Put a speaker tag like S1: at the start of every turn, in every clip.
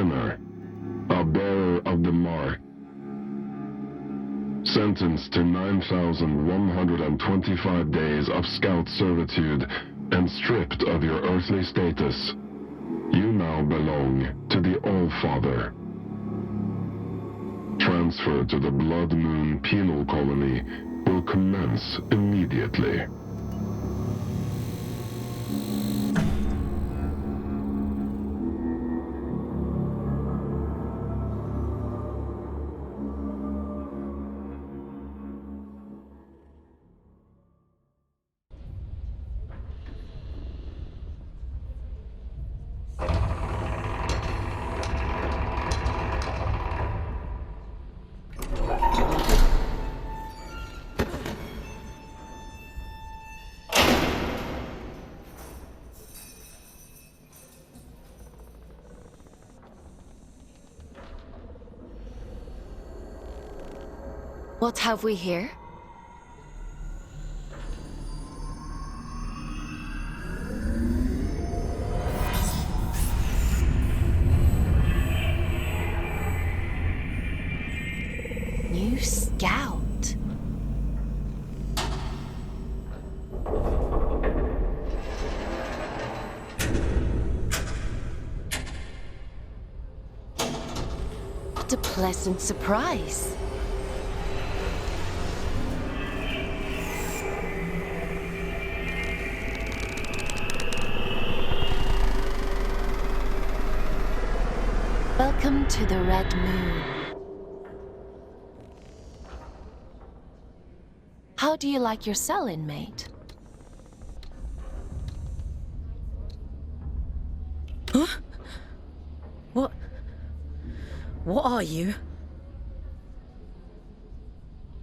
S1: prisoner, a bearer of the mark, sentenced to 9,125 days of scout servitude and stripped of your earthly status, you now belong to the All-Father. Transfer to the Blood Moon Penal Colony will commence immediately.
S2: What have we here? New scout. What a pleasant surprise. Welcome to the Red Moon. How do you like your cell, inmate?
S3: Huh? What are you?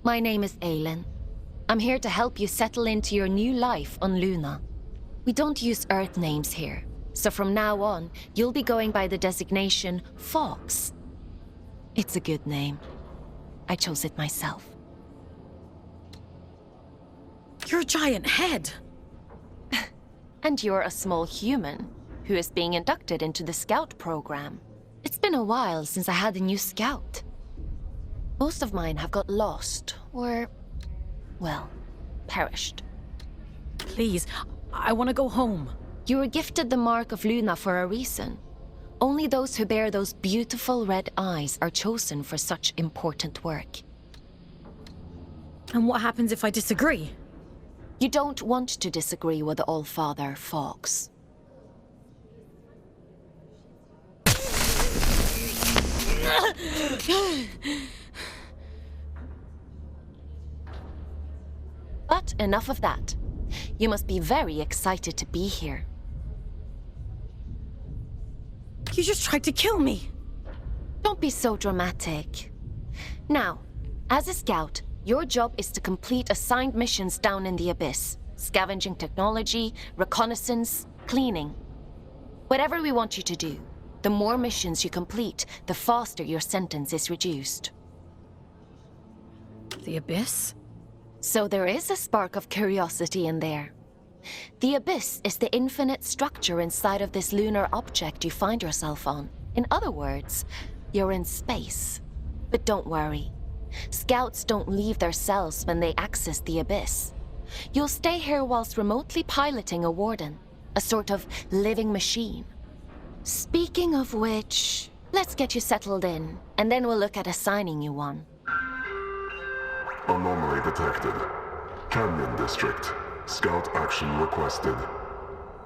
S2: My name is Aylin. I'm here to help you settle into your new life on Luna. We don't use Earth names here, so from now on, you'll be going by the designation Fox. It's a good name. I chose it myself.
S3: You're a giant head.
S2: And you're a small human who is being inducted into the Scout program. It's been a while since I had a new Scout. Most of mine have got lost or, well, perished.
S3: Please, I want to go home.
S2: You were gifted the Mark of Luna for a reason. Only those who bear those beautiful red eyes are chosen for such important work.
S3: And what happens if I disagree?
S2: You don't want to disagree with the All-Father, Fox. But enough of that. You must be very excited to be here.
S3: You just tried to kill me.
S2: Don't be so dramatic. Now, as a scout, your job is to complete assigned missions down in the Abyss. Scavenging technology, reconnaissance, cleaning. Whatever we want you to do, the more missions you complete, the faster your sentence is reduced.
S3: The Abyss?
S2: So there is a spark of curiosity in there. The Abyss is the infinite structure inside of this lunar object you find yourself on. In other words, you're in space. But don't worry. Scouts don't leave their cells when they access the Abyss. You'll stay here whilst remotely piloting a warden, a sort of living machine. Speaking of which, let's get you settled in, and then we'll look at assigning you one.
S1: Anomaly detected. Canyon District. Scout action requested.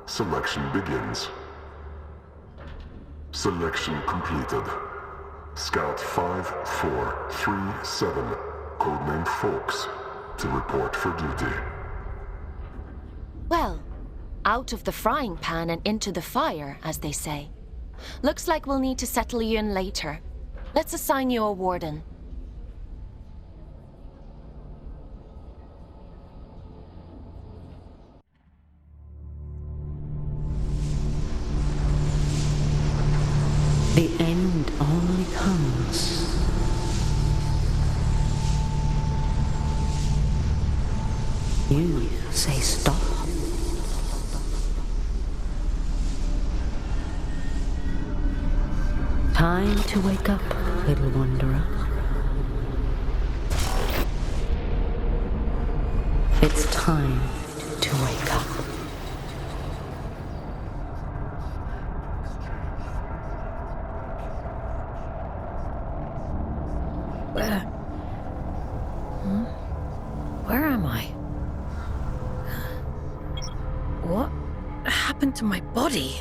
S1: Selection begins. Selection completed. Scout 5437, codename Fox, to report for duty.
S2: Well, out of the frying pan and into the fire, as they say. Looks like we'll need to settle you in later. Let's assign you a warden.
S4: The end only comes. You say stop. Time time to wake up, little wanderer. It's time to wake up.
S3: Where am I? What happened to my body?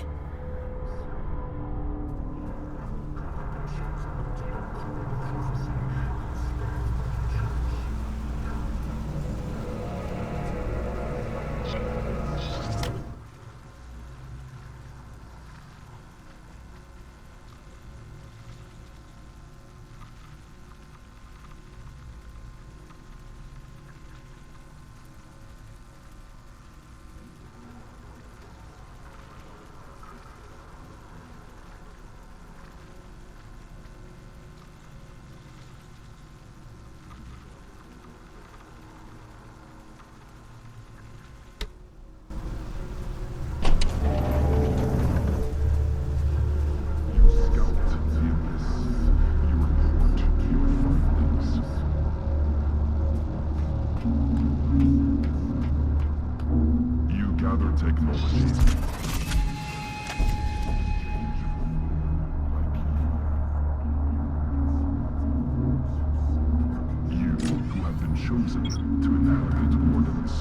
S1: Chosen to inhabit ordinance.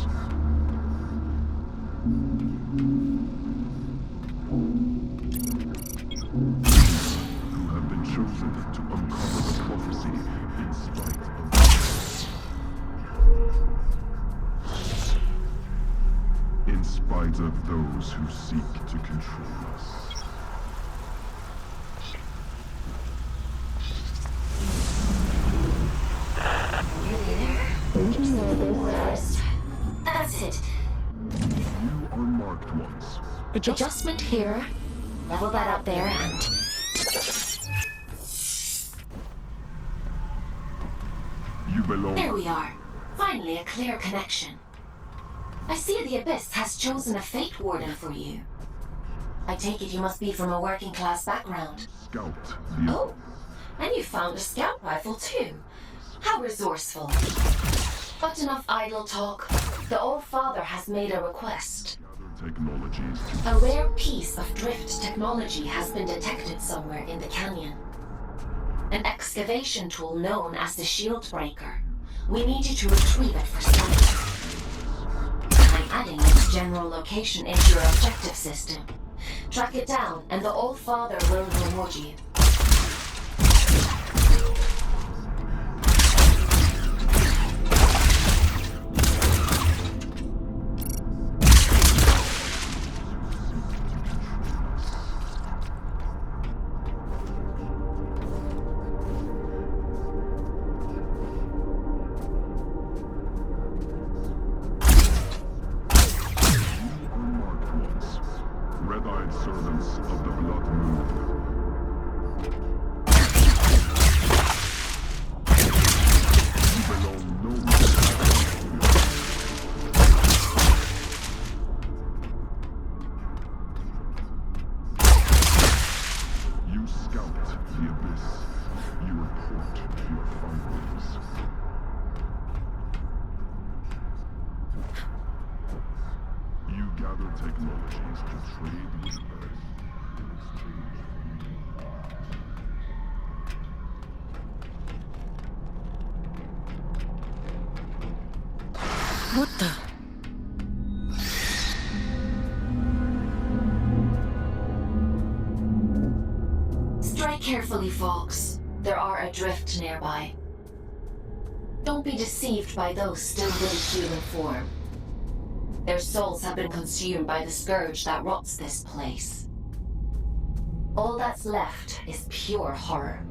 S1: Who have been chosen to uncover the prophecy in spite of those who seek to control us.
S2: That's it.
S1: You are marked ones.
S2: Adjustment here. Level that up there and...
S1: You belong.
S2: There we are. Finally a clear connection. I see the Abyss has chosen a Fate Warden for you. I take it you must be from a working class background.
S1: Scout.
S2: Oh, and you found a scout rifle too. How resourceful. But enough idle talk. The All-Father has made a request.
S1: Technologies to
S2: A rare piece of drift technology has been detected somewhere in the canyon. An excavation tool known as the Shield Breaker. We need you to retrieve it for study. I'm adding its general location into your objective system. Track it down, and the All-Father will reward you.
S1: red-eyed servants of the Blood Moon. You belong nowhere. You scout the abyss. You report your findings. You gather technologies to trade with Earth in exchange.
S3: What the?
S2: Strike carefully, folks. There are adrift nearby. Don't be deceived by those still with human form. Their souls have been consumed by the scourge that rots this place. All that's left is pure horror.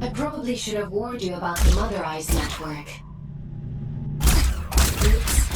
S2: I probably should have warned you about the Mother Eyes network. Oops.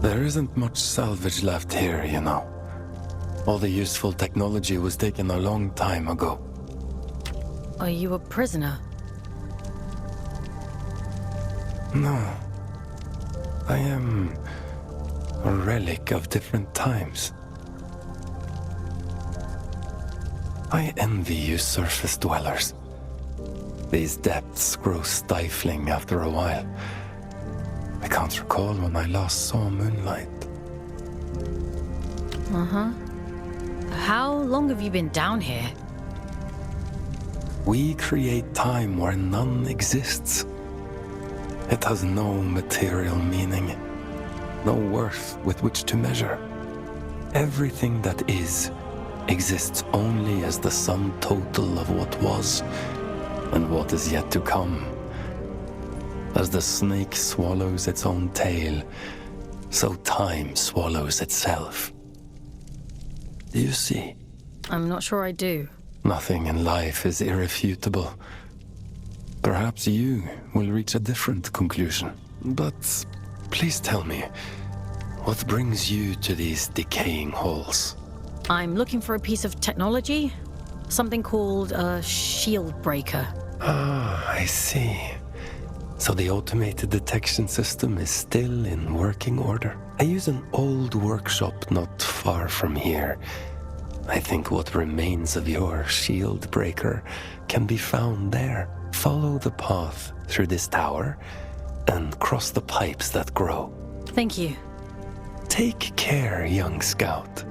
S5: There isn't much salvage left here, you know. All the useful technology was taken a long time ago.
S3: Are you a prisoner?
S5: No. I am a relic of different times. I envy you surface dwellers. These depths grow stifling after a while. I can't recall when I last saw moonlight.
S3: Uh-huh. How long have you been down here?
S5: We create time where none exists. It has no material meaning, no worth with which to measure. Everything that is exists only as the sum total of what was and what is yet to come. As the snake swallows its own tail, so time swallows itself. Do you see?
S3: I'm not sure I do.
S5: Nothing in life is irrefutable. Perhaps you will reach a different conclusion. But please tell me, what brings you to these decaying halls?
S3: I'm looking for a piece of technology. Something called a shield breaker.
S5: Ah, I see. So the automated detection system is still in working order. I use an old workshop not far from here. I think what remains of your shield breaker can be found there. Follow the path through this tower and cross the pipes that grow.
S3: Thank you.
S5: Take care, young scout.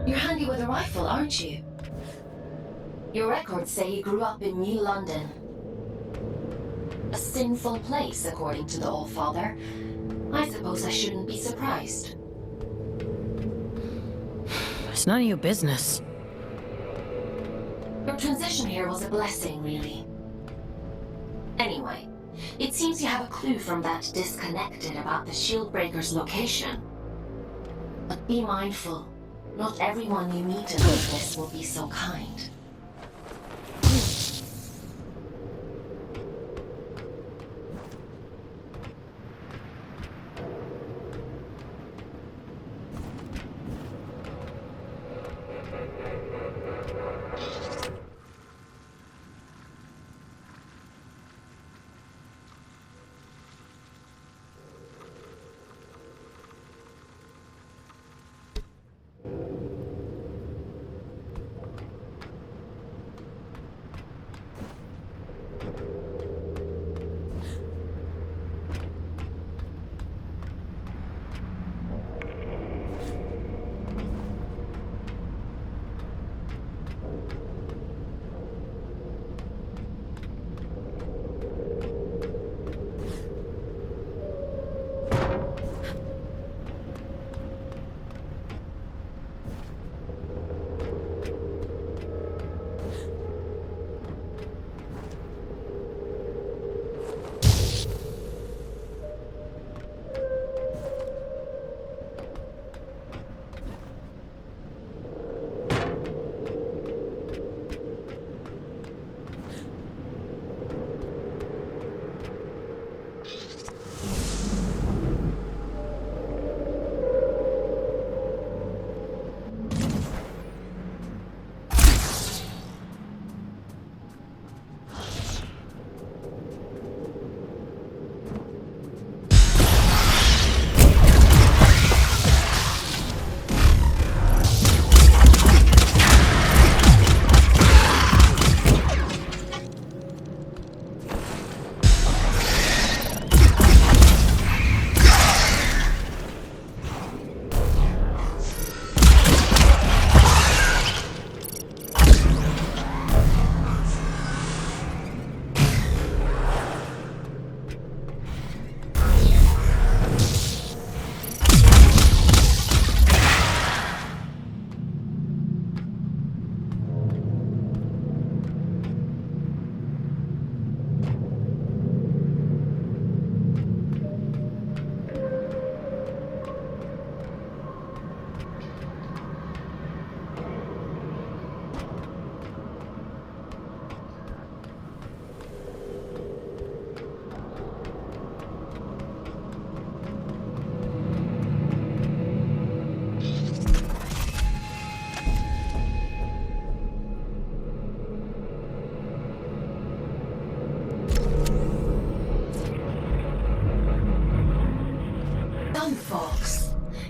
S2: You're handy with a rifle, aren't you? Your records say you grew up in New London. A sinful place, according to the Allfather. I suppose I shouldn't be surprised.
S3: It's none of your business.
S2: Your transition here was a blessing, really. Anyway, it seems you have a clue from that disconnected about the Shieldbreaker's location. But be mindful. Not everyone you meet in this will be so kind.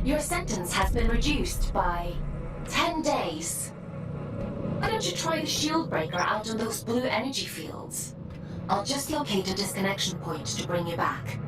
S2: Your sentence has been reduced by 10 days. Why don't you try the shield breaker out on those blue energy fields? I'll just locate a disconnection point to bring you back.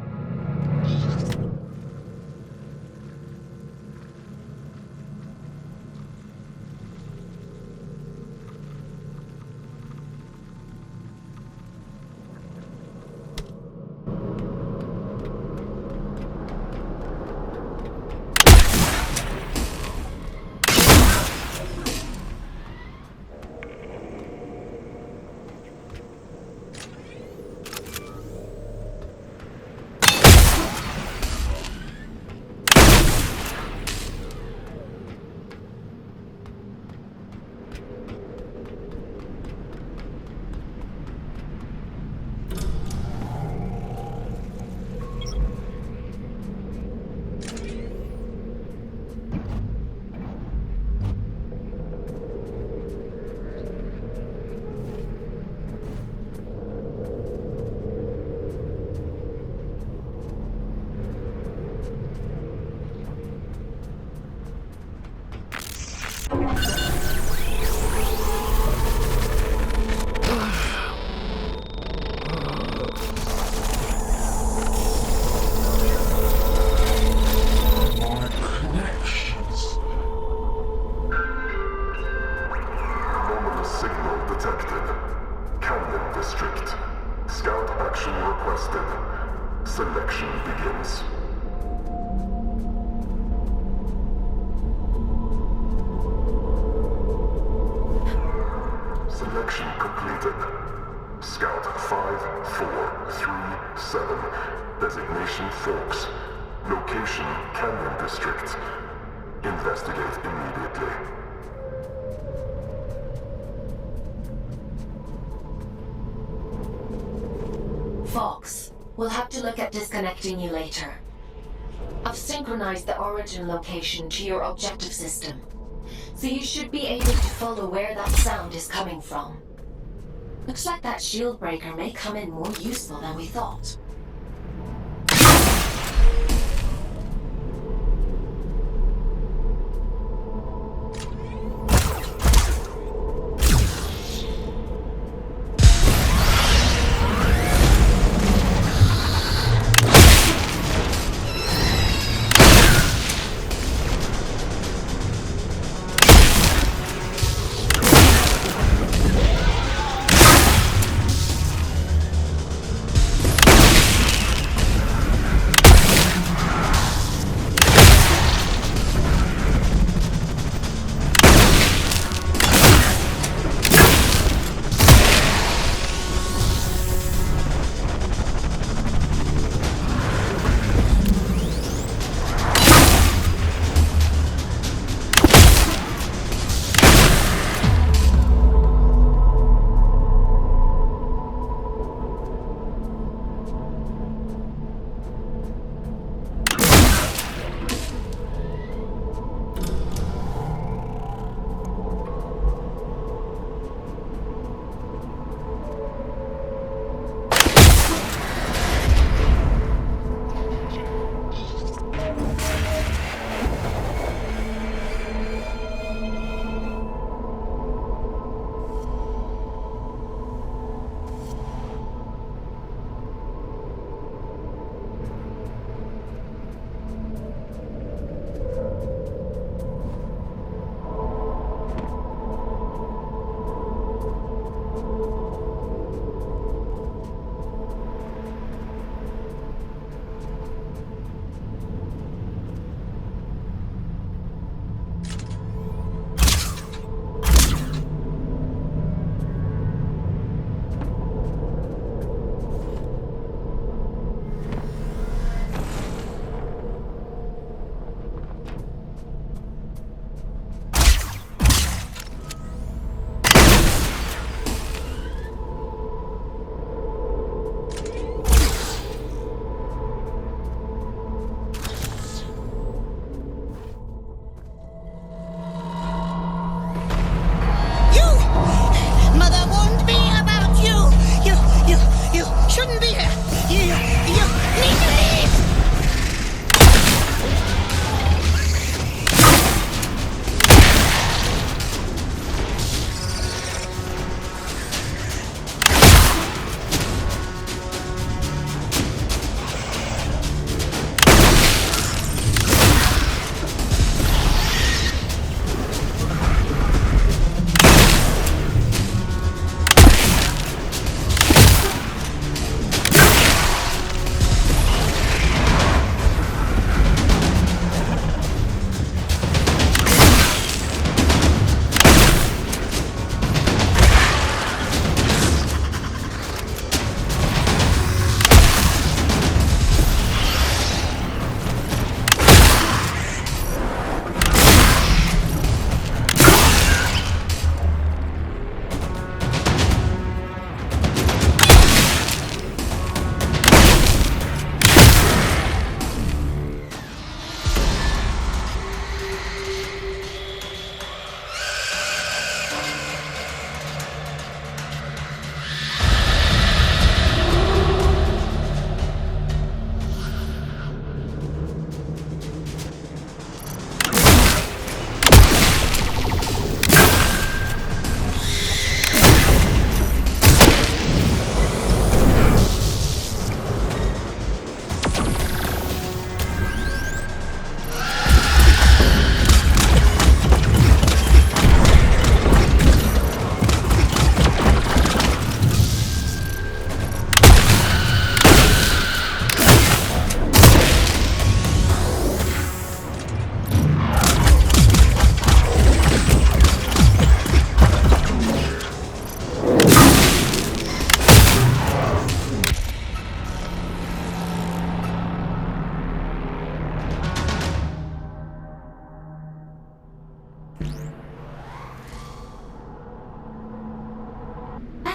S1: Selection begins. Selection completed. Scout 5437. Designation Forks. Location Canyon District. Investigate immediately.
S2: Fox, we'll have to look at disconnecting you later. I've synchronized the origin location to your objective system, so you should be able to follow where that sound is coming from. Looks like that shield breaker may come in more useful than we thought.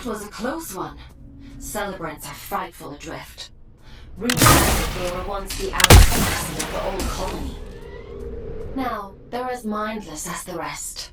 S2: That was a close one. Celebrants are frightful adrift. Rumors that they were once the aristocracy of the old colony. Now, they're as mindless as the rest.